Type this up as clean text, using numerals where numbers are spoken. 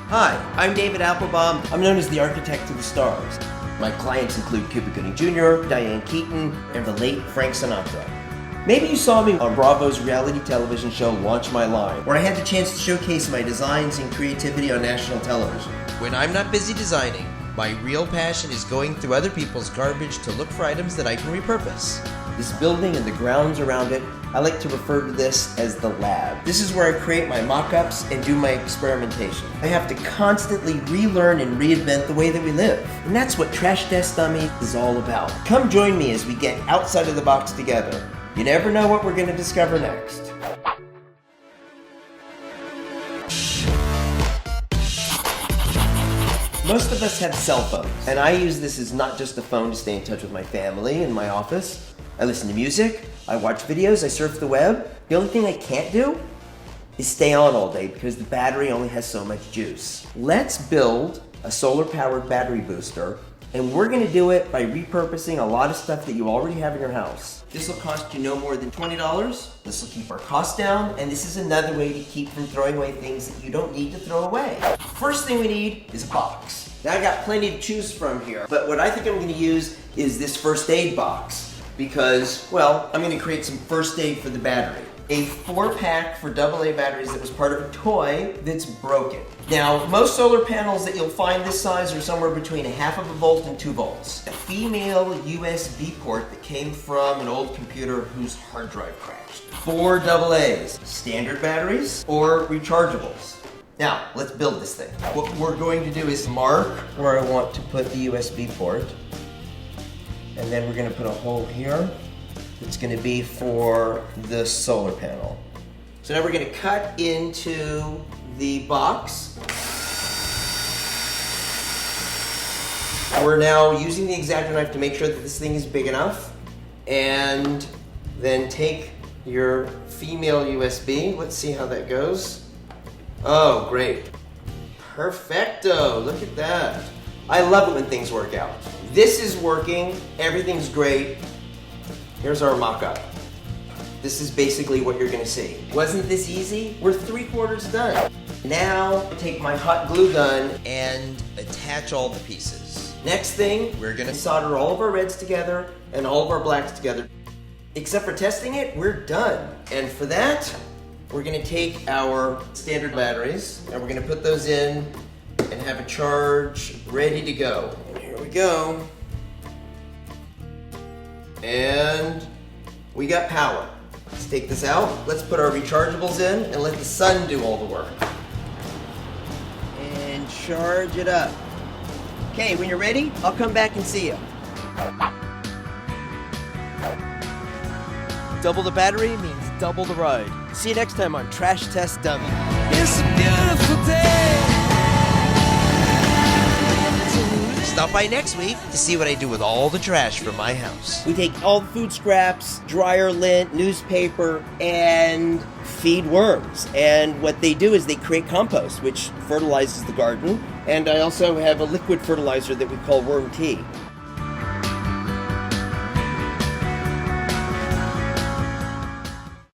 Hi, I'm David Applebaum. I'm known as the architect of the stars. My clients include Cuba Gooding Jr., Diane Keaton, and the late Frank Sinatra. Maybe you saw me on Bravo's reality television show Launch My Line, where I had the chance to showcase my designs and creativity on national television. When I'm not busy designing, my real passion is going through other people's garbage to look for items that I can repurpose. This building and the grounds around it, I like to refer to this as the lab. This is where I create my mock-ups and do my experimentation. I have to constantly relearn and reinvent the way that we live. And that's what Trash Test Dummy is all about. Come join me as we get outside of the box together. You never know what we're going to discover next. Most of us have cell phones, and I use this as not just a phone to stay in touch with my family and my office. I listen to music, I watch videos, I surf the web. The only thing I can't do is stay on all day because the battery only has so much juice. Let's build a solar-powered battery booster, and we're gonna do it by repurposing a lot of stuff that you already have in your house. This will cost you no more than $20. This will keep our costs down, and this is another way to keep from throwing away things that you don't need to throw away. First thing we need is a box. Now I got plenty to choose from here, but what I think I'm gonna use is this first aid box because, well, I'm gonna create some first aid for the battery. A 4-pack for AA batteries that was part of a toy that's broken. Now, most solar panels that you'll find this size are somewhere between 1/2 volt and 2 volts. A female USB port that came from an old computer whose hard drive crashed. 4 AA's, standard batteries or rechargeables. Now, let's build this thing. What we're going to do is mark where I want to put the USB port. And then we're gonna put a hole here. It's gonna be for the solar panel. So now we're gonna cut into the box. We're now using the X-Acto knife to make sure that this thing is big enough. And then take your female USB. Let's see how that goes. Oh, great. Perfecto, look at that. I love it when things work out. This is working, everything's great. Here's our mock-up. This is basically what you're gonna see. Wasn't this easy? We're 3/4 done. Now, take my hot glue gun And attach all the pieces. Next thing, we're gonna solder all of our reds together and all of our blacks together. Except for testing it, we're done. And for that, we're gonna take our standard batteries and we're gonna put those in and have a charge ready to go. And here we go. And we got power. Let's take this out. Let's put our rechargeables in and let the sun do all the work. And charge it up. Okay, when you're ready, I'll come back and see you. Double the battery means double the ride. See you next time on Trash Test Dummy. It's a beautiful day. Stop by next week to see what I do with all the trash from my house. We take all the food scraps, dryer lint, newspaper, and feed worms. And what they do is they create compost, which fertilizes the garden. And I also have a liquid fertilizer that we call worm tea.